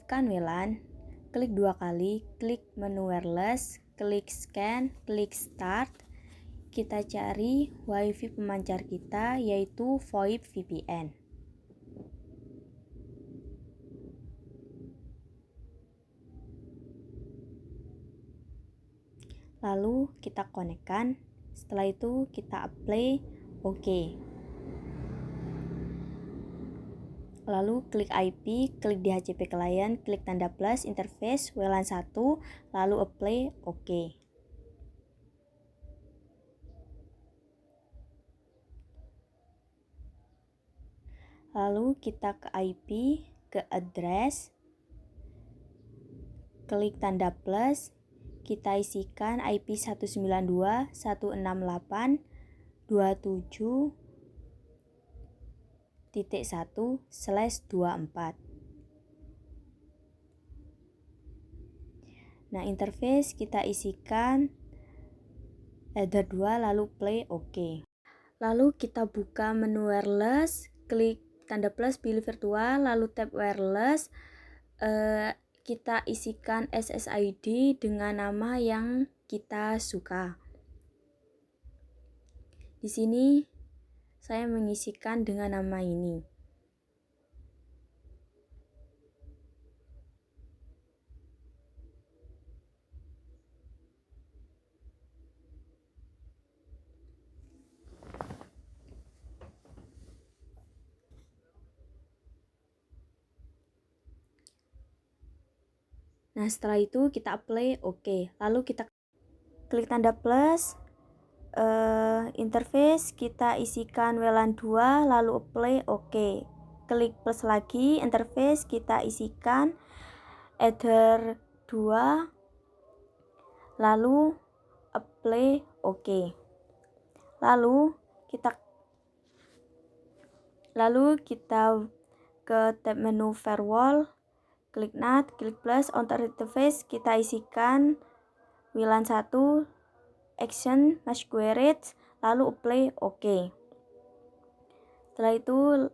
tekan WLAN, klik 2 kali, klik menu wireless, klik scan, klik start. Kita cari WiFi pemancar kita, yaitu VoIP VPN. Lalu kita konekkan. Setelah itu kita apply OK. Lalu klik IP, klik DHCP client, klik tanda plus, interface, WLAN 1, lalu apply OK. Lalu kita ke IP, ke address, klik tanda plus, kita isikan IP 192.168.1.1/24. Nah, interface kita isikan header 2, lalu play OK. Lalu kita buka menu wireless, klik tanda plus, pilih virtual, lalu tab wireless. Kita isikan SSID dengan nama yang kita suka. Di sini saya mengisikan dengan nama ini. Nah, setelah itu kita apply OK. Lalu kita klik tanda plus, interface kita isikan WLAN 2, lalu apply OK. Klik plus lagi, interface kita isikan header 2, lalu apply OK. Lalu kita ke tab menu firewall, klik NAT, klik plus, interface kita isikan WLAN 1, action, masquerade, lalu apply OK. Setelah itu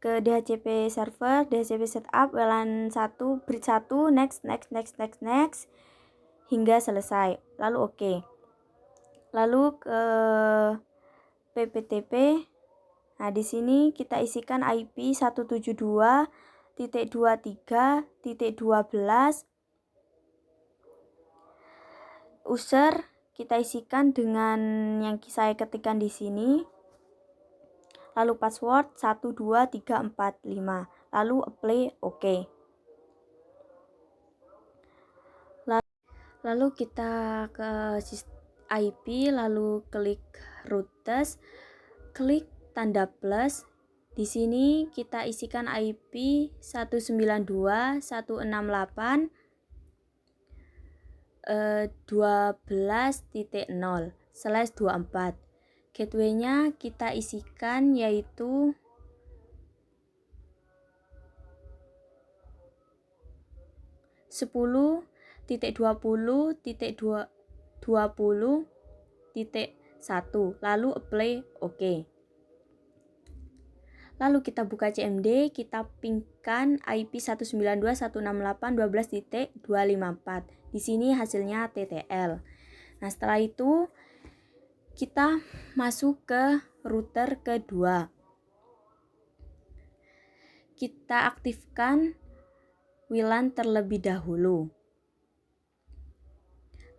ke DHCP server, DHCP setup, WLAN 1, bridge 1, next, hingga selesai, lalu OK. Lalu ke PPTP. Nah, di sini kita isikan IP 172.23.12. User kita isikan dengan yang saya ketikkan di sini. Lalu password 12345. Lalu apply OK. Lalu kita ke IP, lalu klik routes, klik tanda plus. Di sini kita isikan IP 192.168.12.0/24. Gateway-nya kita isikan yaitu (10.20.20.1), lalu apply OK. Lalu kita buka CMD, kita pingkan IP 192.168.12.254. Di sini hasilnya TTL. Nah, setelah itu kita masuk ke router kedua. Kita aktifkan WLAN terlebih dahulu.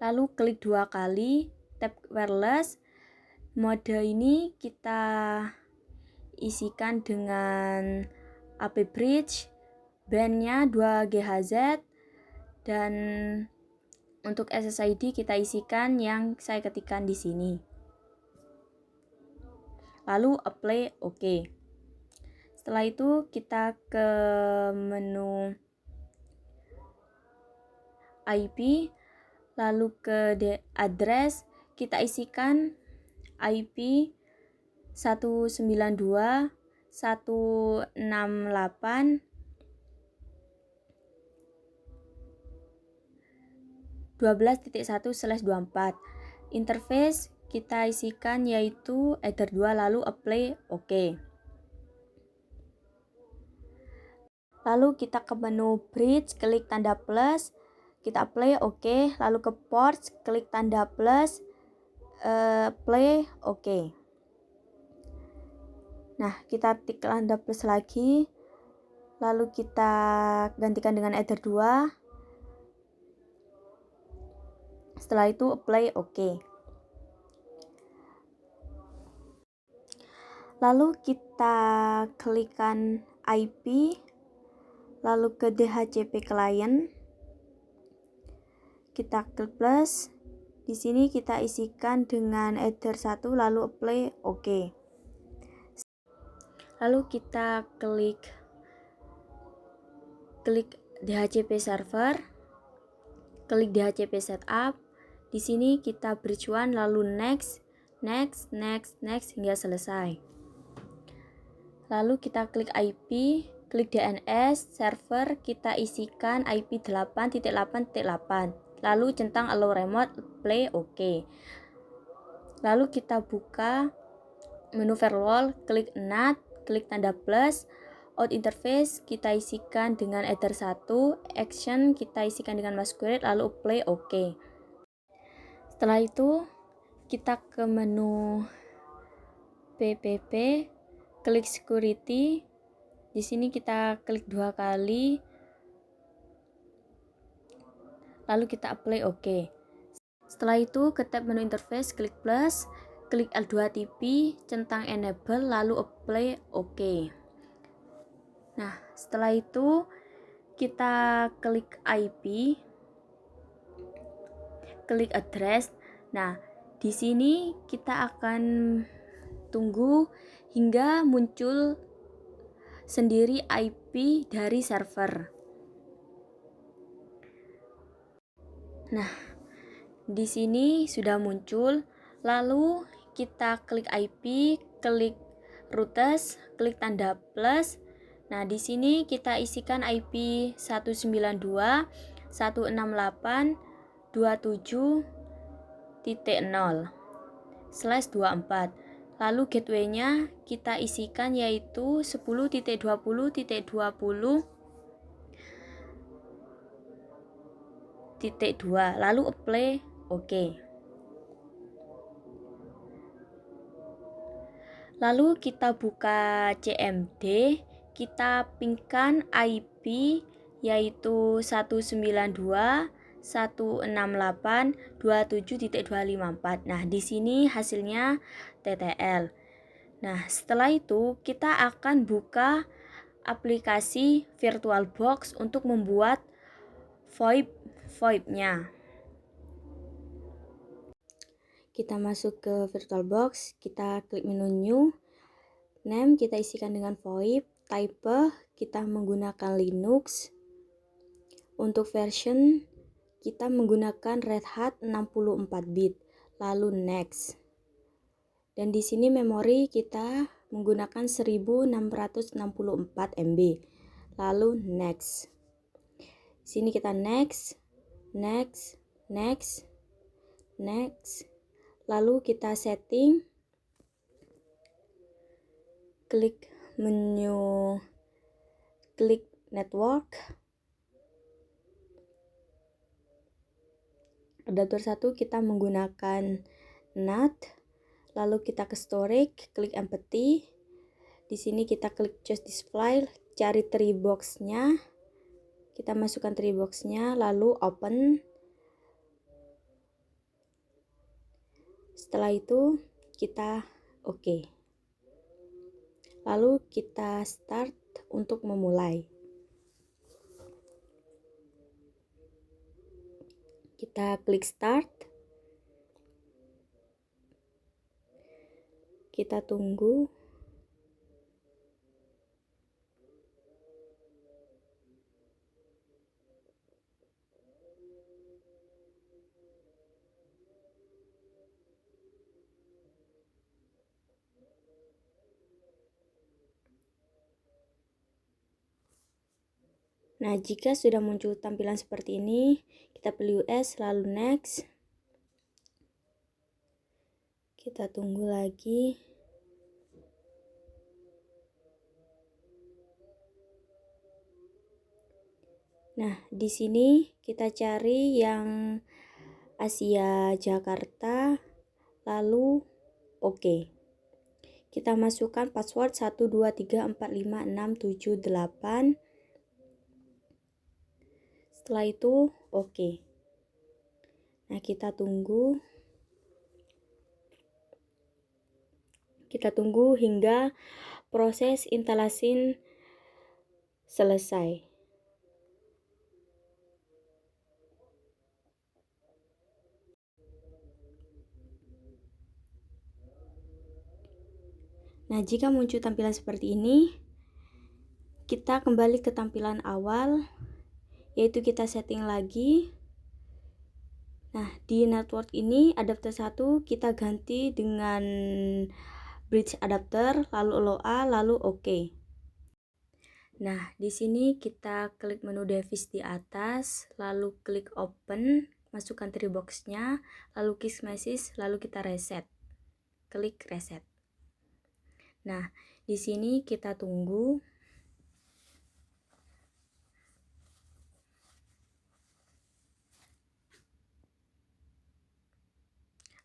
Lalu klik 2 kali, tab wireless. Mode ini kita isikan dengan AP bridge, bandnya 2 GHz, dan untuk SSID kita isikan yang saya ketikkan di sini. Lalu apply OK. Setelah itu kita ke menu IP, lalu ke address, kita isikan IP 192.168.12.1/24. Interface kita isikan yaitu header 2, lalu apply OK. Lalu kita ke menu bridge, klik tanda plus, kita play oke. Lalu ke ports, klik tanda plus, play oke. Nah, kita tik tanda plus lagi, lalu kita gantikan dengan Ether 2. Setelah itu play oke. Lalu kita klikkan IP, lalu ke DHCP client, kita klik plus. Di sini kita isikan dengan Ether 1, lalu apply oke. Lalu kita klik DHCP server, klik DHCP setup. Di sini kita bridge 1, lalu next hingga selesai. Lalu kita klik IP, klik DNS server, kita isikan IP 8.8.8, lalu centang allow remote, play oke. Lalu kita buka menu firewall, klik NAT, klik tanda plus, out interface kita isikan dengan Ether 1, action kita isikan dengan masquerade, lalu play oke. Setelah itu kita ke menu PPP, klik security. Di sini kita klik 2 kali, lalu kita apply oke. Setelah itu ke tab menu interface, klik plus, klik L2TP, centang enable, lalu apply oke. Nah, setelah itu kita klik IP, klik address. Nah, di sini kita akan tunggu hingga muncul sendiri IP dari server. Nah, di sini sudah muncul. Lalu kita klik IP, klik routes, klik tanda plus. Nah, di sini kita isikan IP 192.168.27.0/24. Lalu gateway-nya kita isikan yaitu 10.20.20.2, lalu apply oke. Lalu kita buka CMD, kita pingkan IP yaitu 192.168.27.254. Nah, di sini hasilnya TTL. Nah, setelah itu kita akan buka aplikasi VirtualBox untuk membuat VoIP-nya. Kita masuk ke VirtualBox, kita klik menu New, name kita isikan dengan VoIP, type kita menggunakan Linux, untuk version kita menggunakan Red Hat 64 bit, lalu next. Dan di sini memori kita menggunakan 1664 MB, lalu next. Sini kita next, lalu kita setting, klik menu, klik network, adapter 1 kita menggunakan NAT, lalu kita ke storage, klik empty. Di sini kita klik choose this file, cari tree box-nya, kita masukkan tree box-nya, lalu open. Setelah itu kita oke. Lalu kita start untuk memulai. Kita klik start. Kita tunggu. Nah, jika sudah muncul tampilan seperti ini, kita pilih US, lalu next. Kita tunggu lagi. Nah, di sini kita cari yang Asia Jakarta, lalu oke. Kita masukkan password 123456778. Setelah itu oke. Nah, kita tunggu hingga proses instalasi selesai. Nah, jika muncul tampilan seperti ini, kita kembali ke tampilan awal, yaitu kita setting lagi. Nah, di network ini adapter 1 kita ganti dengan bridge adapter, lalu LOA, lalu oke. Nah, di sini kita klik menu device di atas, lalu klik open, masukkan box-nya, lalu klik message, lalu kita reset. Klik reset. Nah, di sini kita tunggu.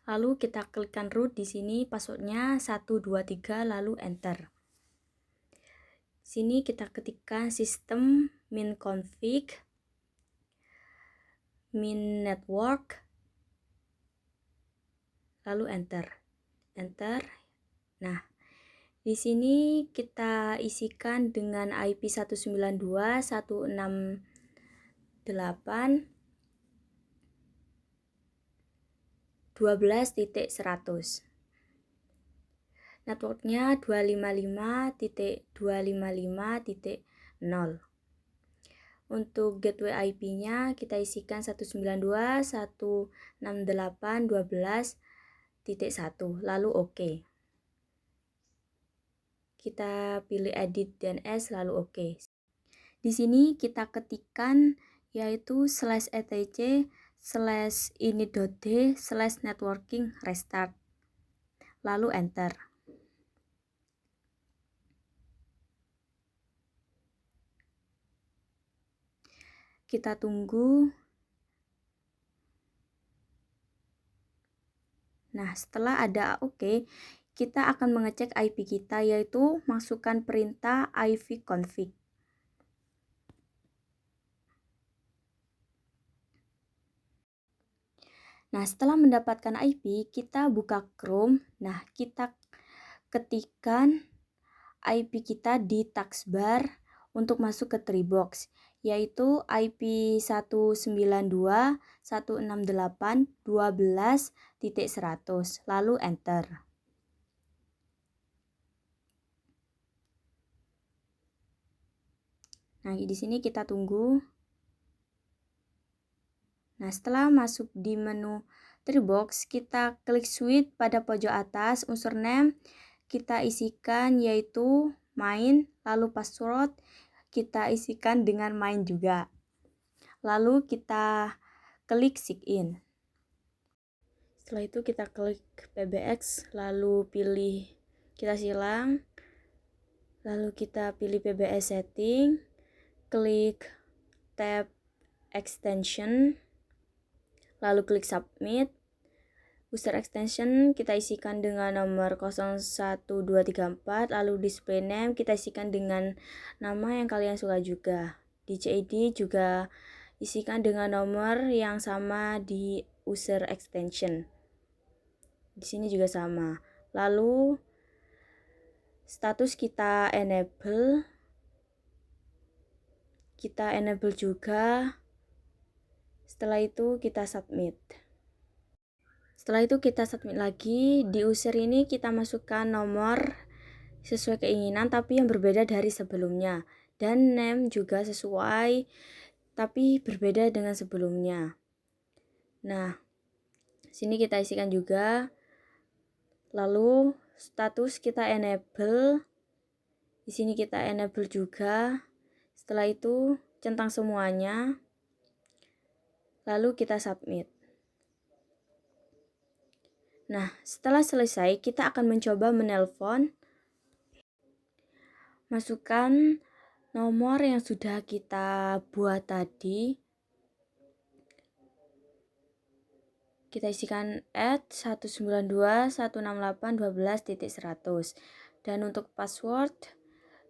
Lalu kita klikkan root di sini, passwordnya 123 lalu enter. Sini kita ketikkan sistem min config min network lalu enter. Nah, di sini kita isikan dengan IP 192.168.12.100. Networknya 255.255.0. Untuk gateway IP-nya kita isikan 192.168.12.1, lalu oke. Kita pilih edit DNS lalu oke. Di sini kita ketikkan yaitu /etc/ini.d/networking restart. Lalu enter. Kita tunggu. Nah, setelah ada oke, kita akan mengecek IP kita, yaitu masukkan perintah ivconfig. Nah, setelah mendapatkan IP, kita buka Chrome. Nah, kita ketikkan IP kita di taskbar untuk masuk ke Treebox, yaitu IP 192.168.12.100, lalu enter. Nah, di sini kita tunggu. Nah, setelah masuk di menu Treebox, kita klik switch pada pojok atas, username kita isikan yaitu main, lalu password kita isikan dengan main juga. Lalu kita klik sign. Setelah itu kita klik PBX, lalu kita silang, lalu kita pilih PBX setting, klik tab extension, lalu klik submit. User extension kita isikan dengan nomor 01234, lalu display name kita isikan dengan nama yang kalian suka juga. DJ juga isikan dengan nomor yang sama di user extension. Di sini juga sama. Lalu status kita enable juga. Setelah itu kita submit. Setelah itu kita submit lagi. Di user ini kita masukkan nomor sesuai keinginan tapi yang berbeda dari sebelumnya, dan name juga sesuai tapi berbeda dengan sebelumnya. Nah, sini kita isikan juga. Lalu status kita enable. Di sini kita enable juga. Setelah itu centang semuanya. Lalu kita submit. Nah, setelah selesai, kita akan mencoba menelpon. Masukkan nomor yang sudah kita buat tadi, kita isikan @192.168.12.100. Dan untuk password,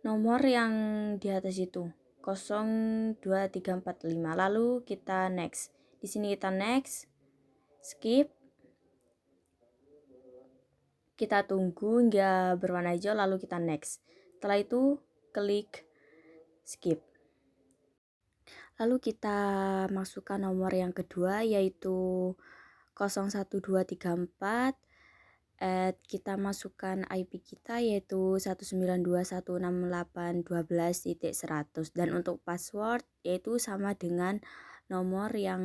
nomor yang di atas itu 02345. Lalu kita next. Di sini kita next, skip. Kita tunggu hingga berwarna hijau, lalu kita next. Setelah itu klik skip. Lalu kita masukkan nomor yang kedua, yaitu 01234. Kita masukkan IP kita, yaitu 192.168.12.100. Dan untuk password yaitu sama dengan nomor yang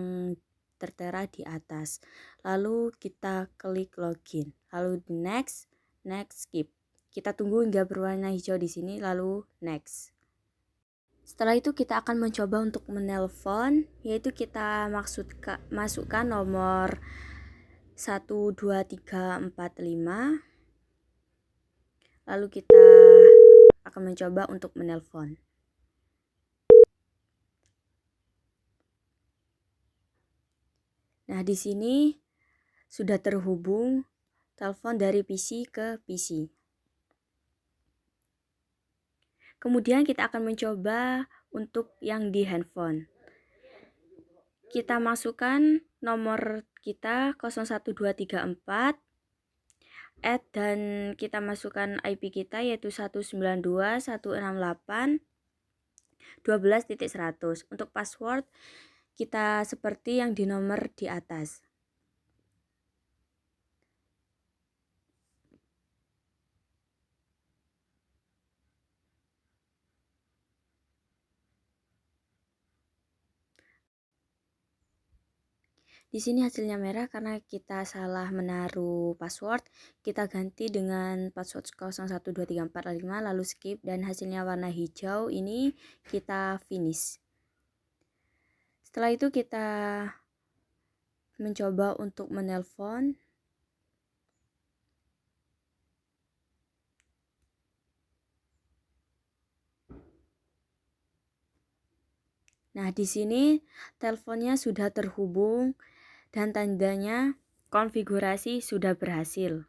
tertera di atas. Lalu kita klik login, lalu next, skip. Kita tunggu hingga berwarna hijau di sini, lalu next. Setelah itu kita akan mencoba untuk menelpon, yaitu kita masukkan nomor 12345. Lalu kita akan mencoba untuk menelpon. Nah, di sini sudah terhubung telepon dari PC ke PC. Kemudian kita akan mencoba untuk yang di handphone. Kita masukkan nomor kita 01234, dan kita masukkan IP kita, yaitu 192.168.12.100. Untuk password kita seperti yang di nomor di atas. Di sini hasilnya merah karena kita salah menaruh password. Kita ganti dengan password 012345, lalu skip, dan hasilnya warna hijau. Ini kita finish. Setelah itu kita mencoba untuk menelpon. Nah, di sini teleponnya sudah terhubung dan tandanya konfigurasi sudah berhasil.